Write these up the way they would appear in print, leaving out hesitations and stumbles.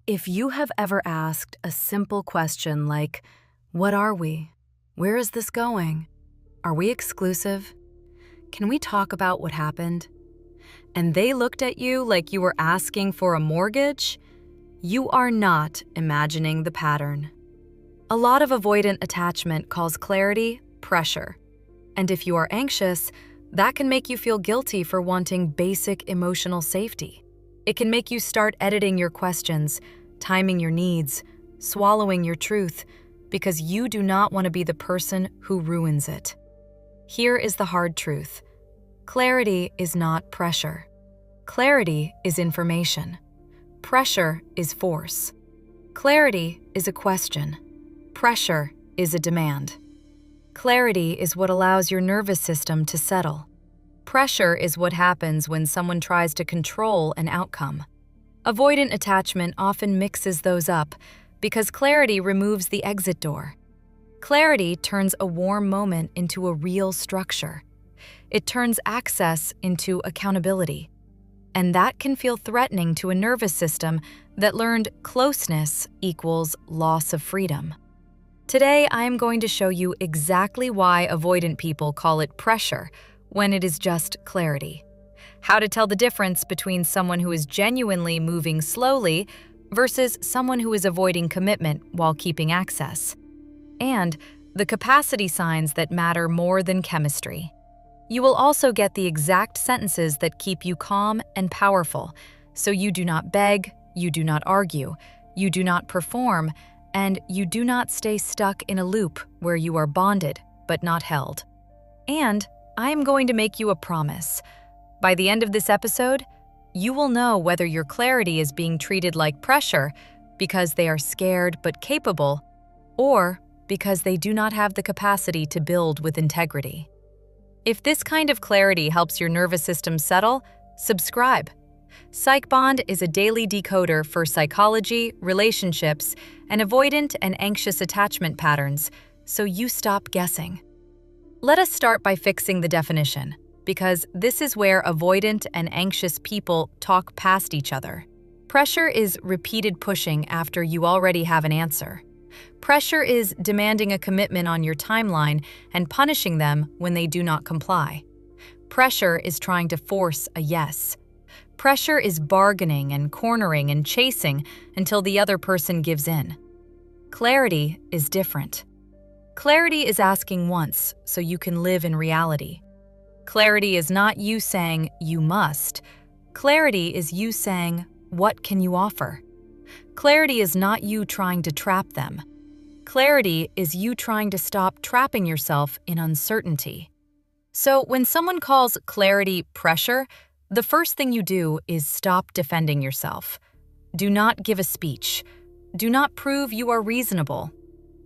If you have ever asked a simple question like, "What are we? Where is this going? Are we exclusive? Can we talk about what happened?" and they looked at you like you were asking for a mortgage, you are not imagining the pattern. A lot of avoidant attachment calls clarity pressure. And if you are anxious, that can make you feel guilty for wanting basic emotional safety. It can make you start editing your questions, timing your needs, swallowing your truth, because you do not want to be the person who ruins it. Here is the hard truth. Clarity is not pressure. Clarity is information. Pressure is force. Clarity is a question. Pressure is a demand. Clarity is what allows your nervous system to settle. Pressure is what happens when someone tries to control an outcome. Avoidant attachment often mixes those up because clarity removes the exit door. Clarity turns a warm moment into a real structure. It turns access into accountability. And that can feel threatening to a nervous system that learned closeness equals loss of freedom. Today, I am going to show you exactly why avoidant people call it pressure when it is just clarity. How to tell the difference between someone who is genuinely moving slowly versus someone who is avoiding commitment while keeping access. And the capacity signs that matter more than chemistry. You will also get the exact sentences that keep you calm and powerful, so you do not beg, you do not argue, you do not perform, and you do not stay stuck in a loop where you are bonded but not held. And I am going to make you a promise. By the end of this episode, you will know whether your clarity is being treated like pressure because they are scared but capable, or because they do not have the capacity to build with integrity. If this kind of clarity helps your nervous system settle, subscribe. PsychBond is a daily decoder for psychology, relationships, and avoidant and anxious attachment patterns, so you stop guessing. Let us start by fixing the definition, because this is where avoidant and anxious people talk past each other. Pressure is repeated pushing after you already have an answer. Pressure is demanding a commitment on your timeline and punishing them when they do not comply. Pressure is trying to force a yes. Pressure is bargaining and cornering and chasing until the other person gives in. Clarity is different. Clarity is asking once so you can live in reality. Clarity is not you saying, "You must." Clarity is you saying, "What can you offer?" Clarity is not you trying to trap them. Clarity is you trying to stop trapping yourself in uncertainty. So when someone calls clarity pressure, the first thing you do is stop defending yourself. Do not give a speech. Do not prove you are reasonable.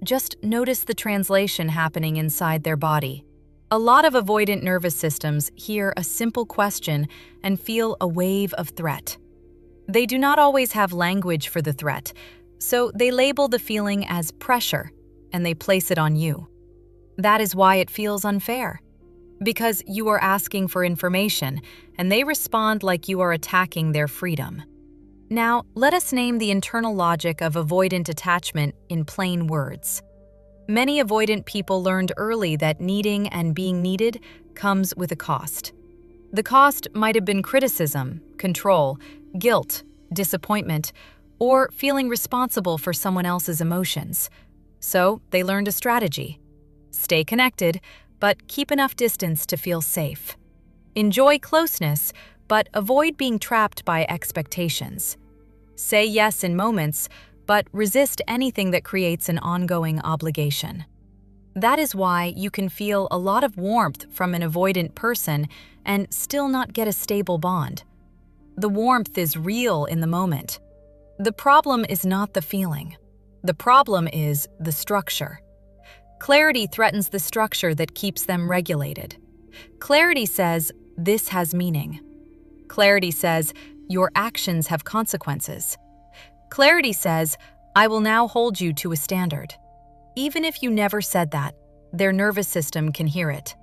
Just notice the translation happening inside their body. A lot of avoidant nervous systems hear a simple question and feel a wave of threat. They do not always have language for the threat, so they label the feeling as pressure, and they place it on you. That is why it feels unfair. Because you are asking for information, and they respond like you are attacking their freedom. Now, let us name the internal logic of avoidant attachment in plain words. Many avoidant people learned early that needing and being needed comes with a cost. The cost might have been criticism, control, guilt, disappointment, or feeling responsible for someone else's emotions. So they learned a strategy. Stay connected, but keep enough distance to feel safe. Enjoy closeness, but avoid being trapped by expectations. Say yes in moments, but resist anything that creates an ongoing obligation. That is why you can feel a lot of warmth from an avoidant person and still not get a stable bond. The warmth is real in the moment. The problem is not the feeling. The problem is the structure. Clarity threatens the structure that keeps them regulated. Clarity says, "This has meaning." Clarity says, "Your actions have consequences." Clarity says, "I will now hold you to a standard." Even if you never said that, their nervous system can hear it.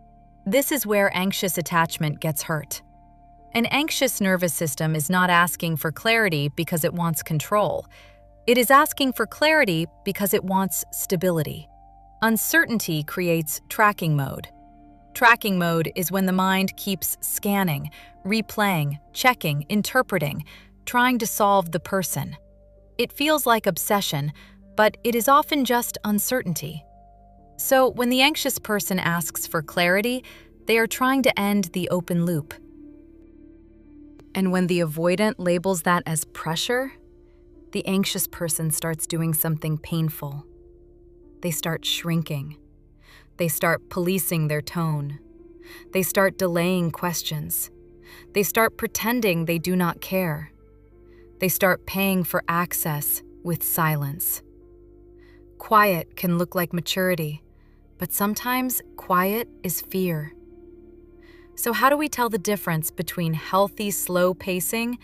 This is where anxious attachment gets hurt. An anxious nervous system is not asking for clarity because it wants control. It is asking for clarity because it wants stability. Uncertainty creates tracking mode. Tracking mode is when the mind keeps scanning, replaying, checking, interpreting, trying to solve the person. It feels like obsession, but it is often just uncertainty. So when the anxious person asks for clarity, they are trying to end the open loop. And when the avoidant labels that as pressure, the anxious person starts doing something painful. They start shrinking. They start policing their tone. They start delaying questions. They start pretending they do not care. They start paying for access with silence. Quiet can look like maturity, but sometimes quiet is fear. So how do we tell the difference between healthy, slow pacing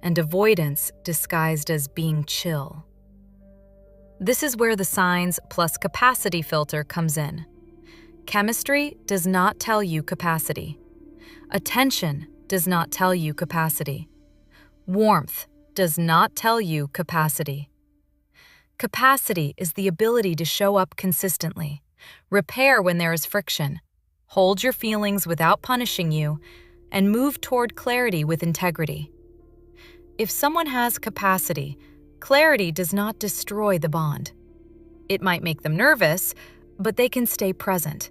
and avoidance disguised as being chill? This is where the signs plus capacity filter comes in. Chemistry does not tell you capacity. Attention does not tell you capacity. Warmth does not tell you capacity. Capacity is the ability to show up consistently, repair when there is friction, hold your feelings without punishing you, and move toward clarity with integrity. If someone has capacity, clarity does not destroy the bond. It might make them nervous, but they can stay present.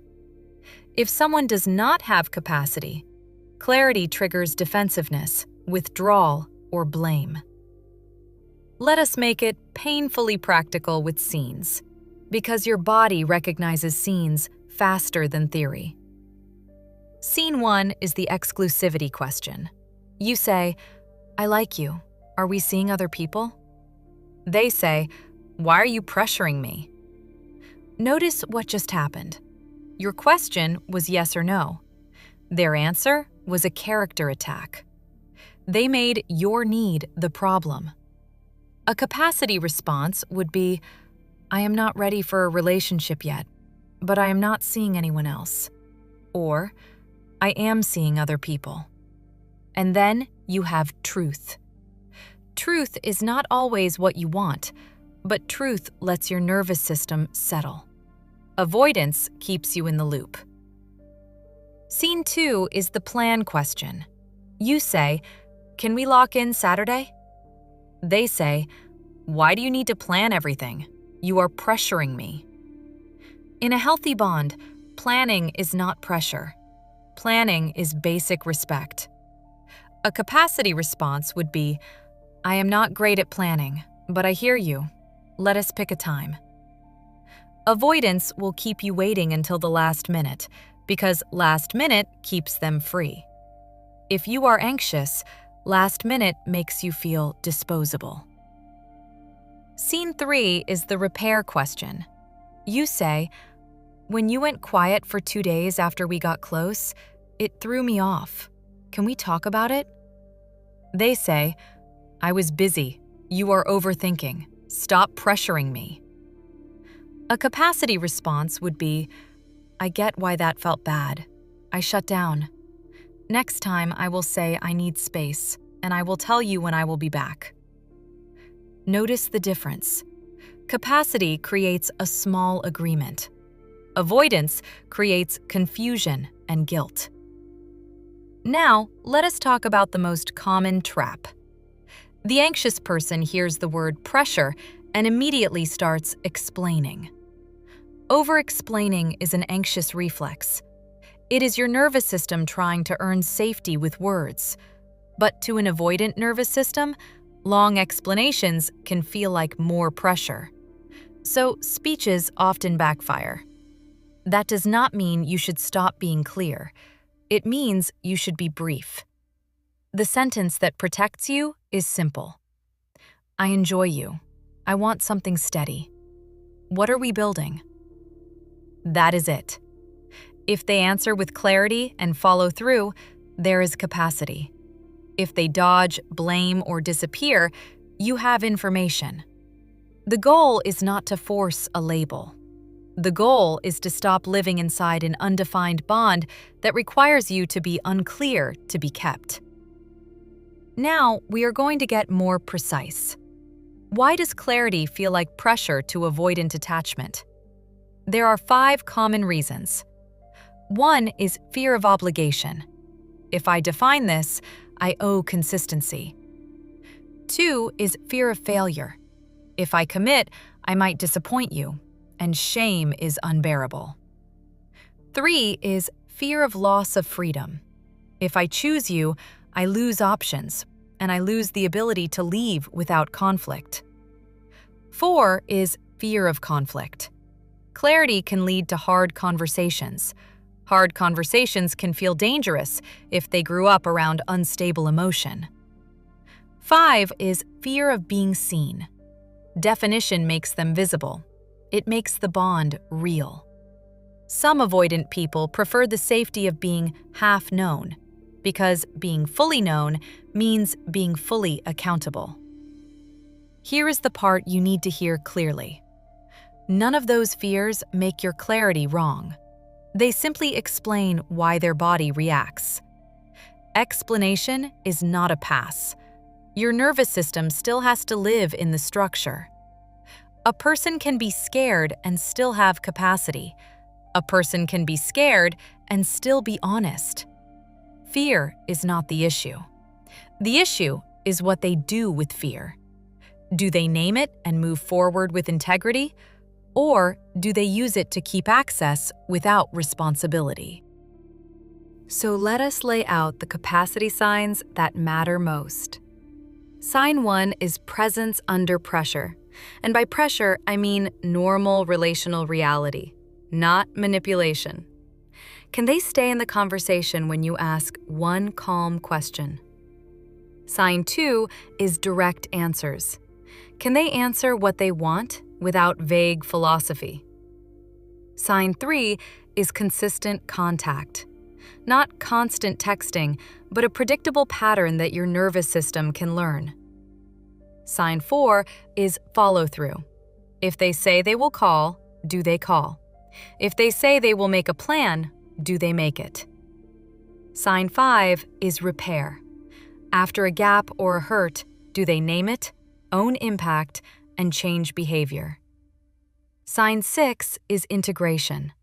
If someone does not have capacity, clarity triggers defensiveness, withdrawal, or blame. Let us make it painfully practical with scenes, because your body recognizes scenes faster than theory. Scene 1 is the exclusivity question. You say, "I like you. Are we seeing other people?" They say, "Why are you pressuring me?" Notice what just happened. Your question was yes or no. Their answer was a character attack. They made your need the problem. A capacity response would be, "I am not ready for a relationship yet, but I am not seeing anyone else." Or, "I am seeing other people." And then you have truth. Truth is not always what you want, but truth lets your nervous system settle. Avoidance keeps you in the loop. Scene 2 is the plan question. You say, "Can we lock in Saturday?" They say, "Why do you need to plan everything? You are pressuring me." In a healthy bond, planning is not pressure. Planning is basic respect. A capacity response would be, "I am not great at planning, but I hear you. Let us pick a time." Avoidance will keep you waiting until the last minute, because last minute keeps them free. If you are anxious, last minute makes you feel disposable. Scene 3 is the repair question. You say, "When you went quiet for 2 days after we got close, it threw me off. Can we talk about it?" They say, "I was busy. You are overthinking. Stop pressuring me." A capacity response would be, "I get why that felt bad. I shut down. Next time I will say I need space, and I will tell you when I will be back." Notice the difference. Capacity creates a small agreement. Avoidance creates confusion and guilt. Now, let us talk about the most common trap. The anxious person hears the word pressure and immediately starts explaining. Over-explaining is an anxious reflex. It is your nervous system trying to earn safety with words. But to an avoidant nervous system, long explanations can feel like more pressure. So speeches often backfire. That does not mean you should stop being clear. It means you should be brief. The sentence that protects you is simple. "I enjoy you. I want something steady. What are we building?" That is it. If they answer with clarity and follow through, there is capacity. If they dodge, blame, or disappear, you have information. The goal is not to force a label. The goal is to stop living inside an undefined bond that requires you to be unclear to be kept. Now, we are going to get more precise. Why does clarity feel like pressure to avoidant attachment? There are 5 common reasons. 1 is fear of obligation. If I define this, I owe consistency. 2 is fear of failure. If I commit, I might disappoint you, and shame is unbearable. 3 is fear of loss of freedom. If I choose you, I lose options, and I lose the ability to leave without conflict. 4 is fear of conflict. Clarity can lead to hard conversations. Hard conversations can feel dangerous if they grew up around unstable emotion. 5 is fear of being seen. Definition makes them visible. It makes the bond real. Some avoidant people prefer the safety of being half known, because being fully known means being fully accountable. Here is the part you need to hear clearly. None of those fears make your clarity wrong. They simply explain why their body reacts. Explanation is not a pass. Your nervous system still has to live in the structure. A person can be scared and still have capacity. A person can be scared and still be honest. Fear is not the issue. The issue is what they do with fear. Do they name it and move forward with integrity? Or do they use it to keep access without responsibility? So let us lay out the capacity signs that matter most. Sign 1 is presence under pressure. And by pressure, I mean normal relational reality, not manipulation. Can they stay in the conversation when you ask one calm question? Sign 2 is direct answers. Can they answer what they want without vague philosophy? Sign 3 is consistent contact. Not constant texting, but a predictable pattern that your nervous system can learn. Sign 4 is follow-through. If they say they will call, do they call? If they say they will make a plan, do they make it? Sign 5 is repair. After a gap or a hurt, do they name it, own impact, and change behavior? Sign 6 is integration.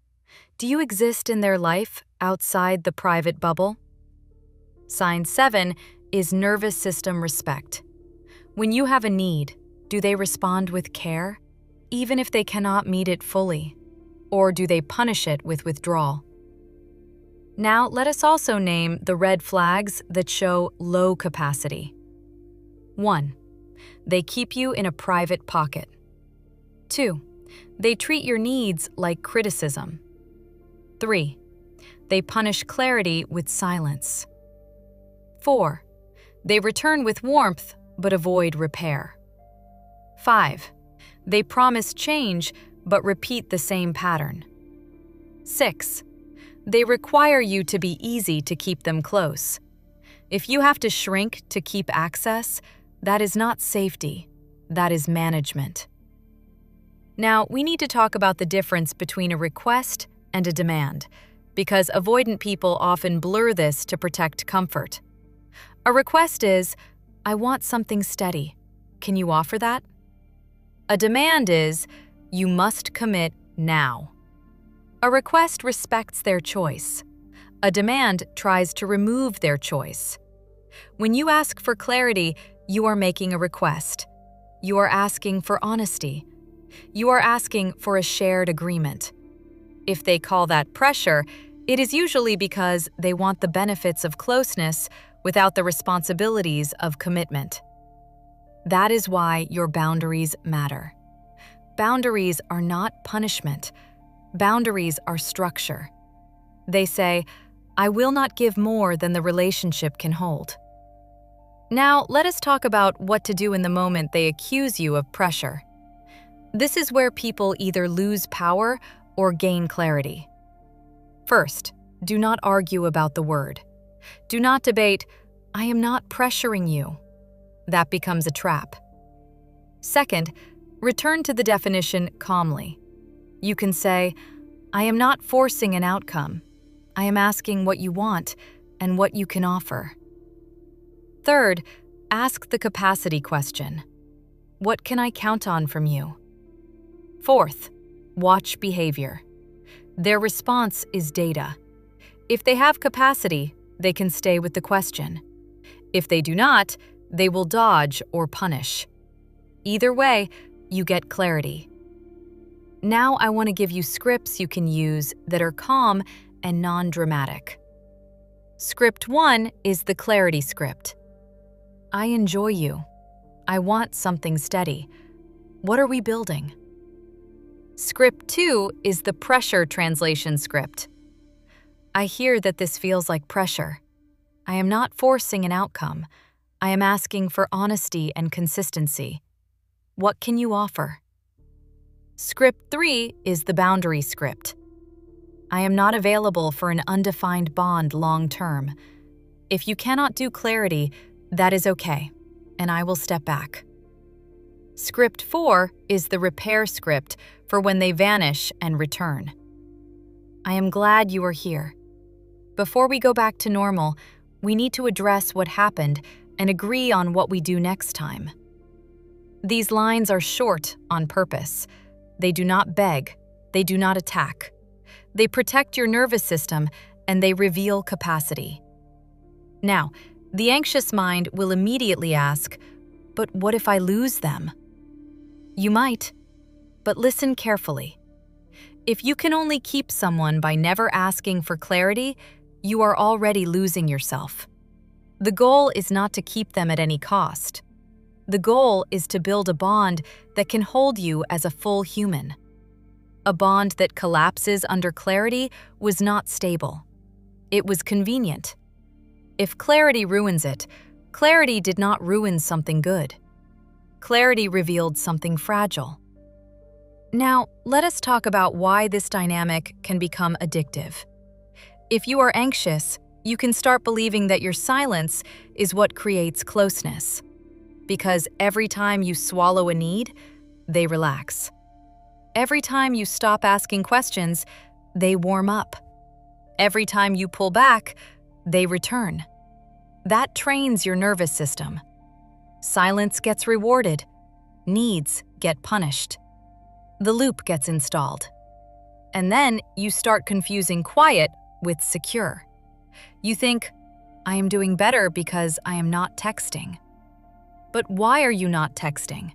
Do you exist in their life outside the private bubble? Sign 7 is nervous system respect. When you have a need, do they respond with care, even if they cannot meet it fully? Or do they punish it with withdrawal? Now, let us also name the red flags that show low capacity. 1. They keep you in a private pocket. 2. They treat your needs like criticism. 3. They punish clarity with silence. 4. They return with warmth but avoid repair. 5. They promise change but repeat the same pattern. 6. They require you to be easy to keep them close. If you have to shrink to keep access, that is not safety, that is management. Now, we need to talk about the difference between a request and a demand, because avoidant people often blur this to protect comfort. A request is, I want something steady. Can you offer that? A demand is, you must commit now. A request respects their choice. A demand tries to remove their choice. When you ask for clarity, you are making a request. You are asking for honesty. You are asking for a shared agreement. If they call that pressure, it is usually because they want the benefits of closeness without the responsibilities of commitment. That is why your boundaries matter. Boundaries are not punishment. Boundaries are structure. They say, I will not give more than the relationship can hold. Now, let us talk about what to do in the moment they accuse you of pressure. This is where people either lose power or gain clarity. First, do not argue about the word. Do not debate, I am not pressuring you. That becomes a trap. Second, return to the definition calmly. You can say, I am not forcing an outcome. I am asking what you want and what you can offer. Third, ask the capacity question. What can I count on from you? Fourth, watch behavior. Their response is data. If they have capacity, they can stay with the question. If they do not, they will dodge or punish. Either way, you get clarity. Now I want to give you scripts you can use that are calm and non-dramatic. Script 1 is the clarity script. I enjoy you. I want something steady. What are we building? Script 2 is the pressure translation script. I hear that this feels like pressure. I am not forcing an outcome. I am asking for honesty and consistency. What can you offer? Script 3 is the boundary script. I am not available for an undefined bond long term. If you cannot do clarity, that is okay, and I will step back. Script 4 is the repair script for when they vanish and return. I am glad you are here. Before we go back to normal, we need to address what happened and agree on what we do next time. These lines are short on purpose. They do not beg. They do not attack. They protect your nervous system and they reveal capacity. Now, the anxious mind will immediately ask, but what if I lose them? You might, but listen carefully. If you can only keep someone by never asking for clarity, you are already losing yourself. The goal is not to keep them at any cost. The goal is to build a bond that can hold you as a full human. A bond that collapses under clarity was not stable. It was convenient. If clarity ruins it, clarity did not ruin something good. Clarity revealed something fragile. Now, let us talk about why this dynamic can become addictive. If you are anxious, you can start believing that your silence is what creates closeness. Because every time you swallow a need, they relax. Every time you stop asking questions, they warm up. Every time you pull back, they return. That trains your nervous system. Silence gets rewarded. Needs get punished. The loop gets installed. And then you start confusing quiet with secure. You think, I am doing better because I am not texting. But why are you not texting?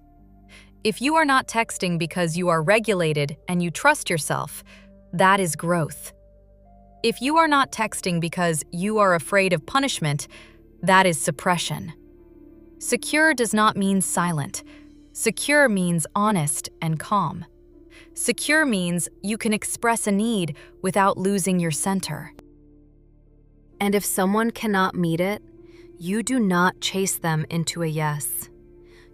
If you are not texting because you are regulated and you trust yourself, that is growth. If you are not texting because you are afraid of punishment, that is suppression. Secure does not mean silent. Secure means honest and calm. Secure means you can express a need without losing your center. And if someone cannot meet it, you do not chase them into a yes.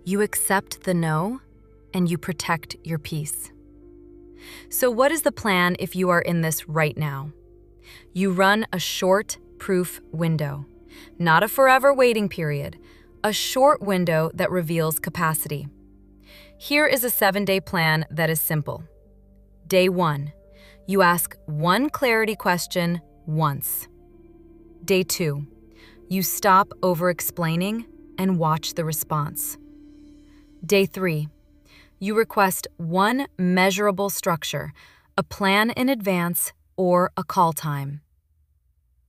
You accept the no, and you protect your peace. So what is the plan if you are in this right now? You run a short proof window, not a forever waiting period, a short window that reveals capacity. Here is a 7-day plan that is simple. Day 1, you ask one clarity question once. Day 2, you stop over-explaining and watch the response. Day 3, you request one measurable structure, a plan in advance or a call time.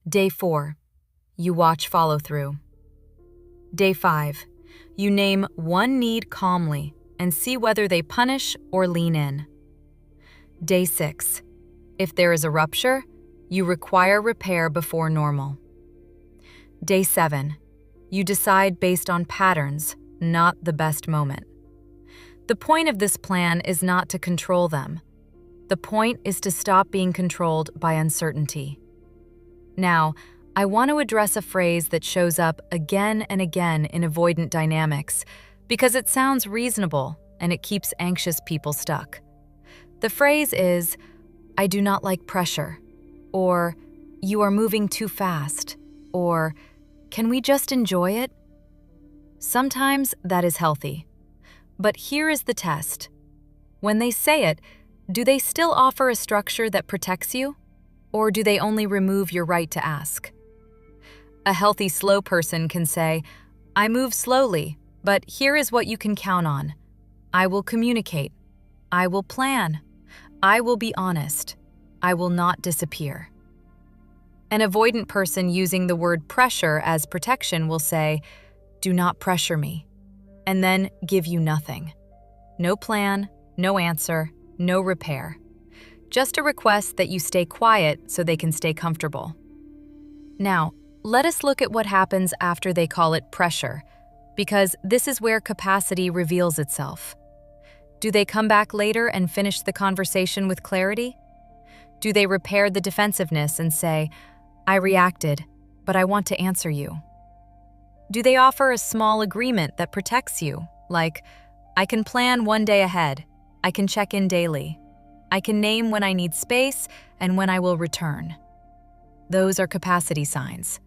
Day 4, you watch follow-through. Day 5, you name one need calmly and see whether they punish or lean in. Day 6, if there is a rupture, you require repair before normal. Day 7, you decide based on patterns, not the best moment. The point of this plan is not to control them. The point is to stop being controlled by uncertainty. Now, I want to address a phrase that shows up again and again in avoidant dynamics because it sounds reasonable and it keeps anxious people stuck. The phrase is, I do not like pressure, or you are moving too fast, or can we just enjoy it? Sometimes that is healthy. But here is the test. When they say it, do they still offer a structure that protects you? Or do they only remove your right to ask? A healthy slow person can say, I move slowly, but here is what you can count on. I will communicate. I will plan. I will be honest. I will not disappear. An avoidant person using the word pressure as protection will say, "Do not pressure me," and then give you nothing. No plan, no answer, no repair. Just a request that you stay quiet so they can stay comfortable. Now, let us look at what happens after they call it pressure, because this is where capacity reveals itself. Do they come back later and finish the conversation with clarity? Do they repair the defensiveness and say, "I reacted, but I want to answer you"? Do they offer a small agreement that protects you, like, "I can plan one day ahead, I can check in daily, I can name when I need space and when I will return"? Those are capacity signs.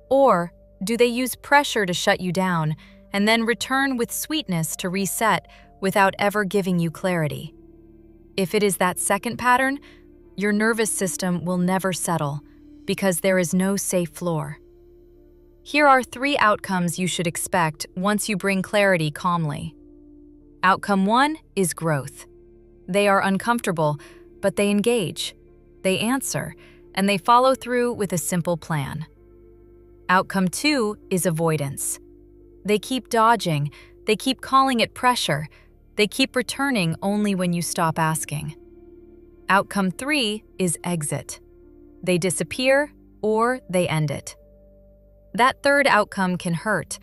Or do they use pressure to shut you down and then return with sweetness to reset without ever giving you clarity? If it is that second pattern, your nervous system will never settle because there is no safe floor. Here are 3 outcomes you should expect once you bring clarity calmly. Outcome 1 is growth. They are uncomfortable, but they engage, they answer, and they follow through with a simple plan. Outcome 2 is avoidance. They keep dodging, they keep calling it pressure, they keep returning only when you stop asking. Outcome 3 is exit. They disappear or they end it. That third outcome can hurt,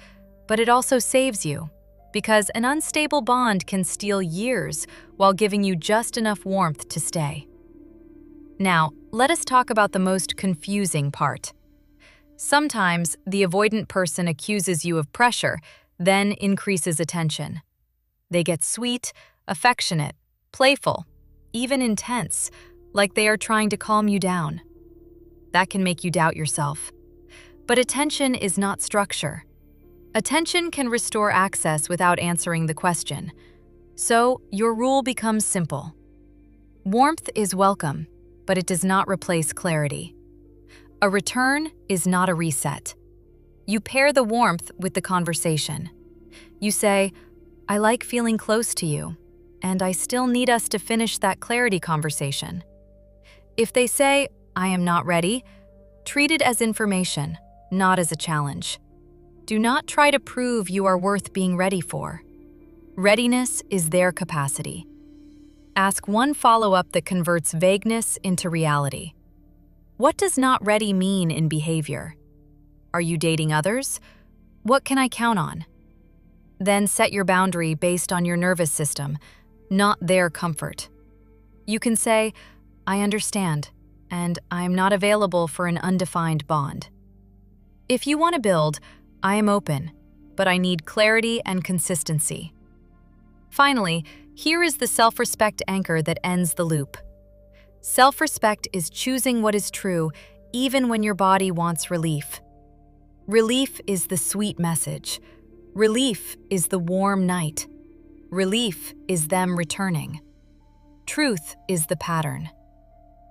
but it also saves you, because an unstable bond can steal years while giving you just enough warmth to stay. Now, let us talk about the most confusing part. Sometimes the avoidant person accuses you of pressure, then increases attention. They get sweet, affectionate, playful, even intense, like they are trying to calm you down. That can make you doubt yourself. But attention is not structure. Attention can restore access without answering the question. So, your rule becomes simple. Warmth is welcome, but it does not replace clarity. A return is not a reset. You pair the warmth with the conversation. You say, "I like feeling close to you, and I still need us to finish that clarity conversation." If they say, "I am not ready," treat it as information, not as a challenge. Do not try to prove you are worth being ready for. Readiness is their capacity. Ask one follow-up that converts vagueness into reality. What does not ready mean in behavior? Are you dating others? What can I count on? Then set your boundary based on your nervous system, not their comfort. You can say, "I understand, and I am not available for an undefined bond." If you want to build, "I am open, but I need clarity and consistency." Finally, here is the self-respect anchor that ends the loop. Self-respect is choosing what is true even when your body wants relief. Relief is the sweet message. Relief is the warm night. Relief is them returning. Truth is the pattern.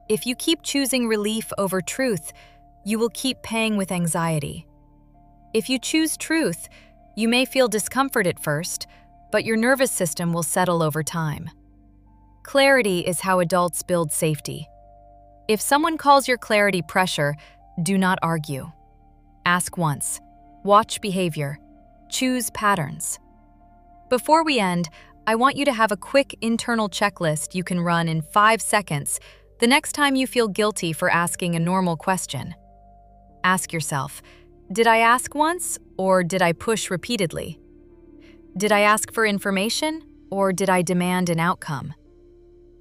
If you keep choosing relief over truth, you will keep paying with anxiety. If you choose truth, you may feel discomfort at first, but your nervous system will settle over time. Clarity is how adults build safety. If someone calls your clarity pressure, do not argue. Ask once. Watch behavior. Choose patterns. Before we end, I want you to have a quick internal checklist you can run in 5 seconds the next time you feel guilty for asking a normal question. Ask yourself, did I ask once or did I push repeatedly? Did I ask for information or did I demand an outcome?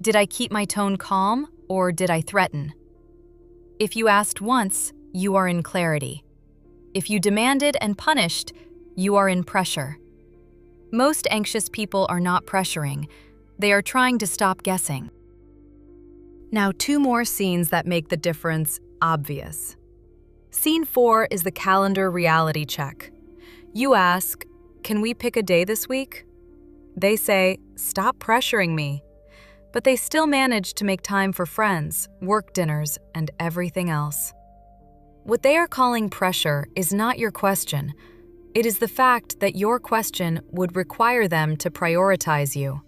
Did I keep my tone calm or did I threaten? If you asked once, you are in clarity. If you demanded and punished, you are in pressure. Most anxious people are not pressuring. They are trying to stop guessing. Now, 2 more scenes that make the difference obvious. Scene 4 is the calendar reality check. You ask, "Can we pick a day this week?" They say, "Stop pressuring me." But they still manage to make time for friends, work dinners, and everything else. What they are calling pressure is not your question, It is the fact that your question would require them to prioritize you.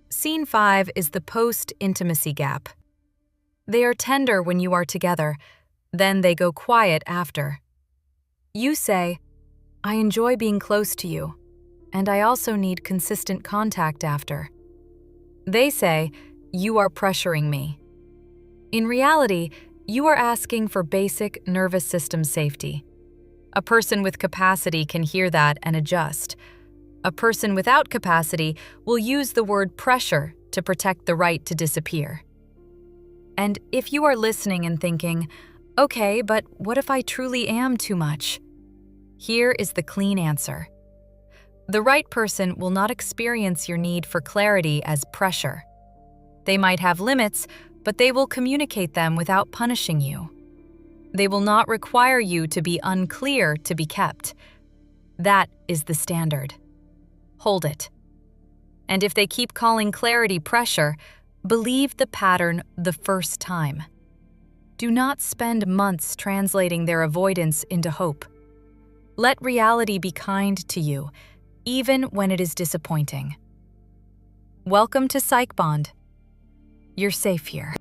Scene 5 is the post-intimacy gap. They are tender when you are together, then they go quiet after. You say, "I enjoy being close to you, and I also need consistent contact after." They say, "You are pressuring me." In reality, you are asking for basic nervous system safety. A person with capacity can hear that and adjust. A person without capacity will use the word pressure to protect the right to disappear. And if you are listening and thinking, "Okay, but what if I truly am too much?" Here is the clean answer. The right person will not experience your need for clarity as pressure. They might have limits, but they will communicate them without punishing you. They will not require you to be unclear to be kept. That is the standard. Hold it. And if they keep calling clarity pressure, believe the pattern the first time. Do not spend months translating their avoidance into hope. Let reality be kind to you, even when it is disappointing. Welcome to PsychBond. You're safe here.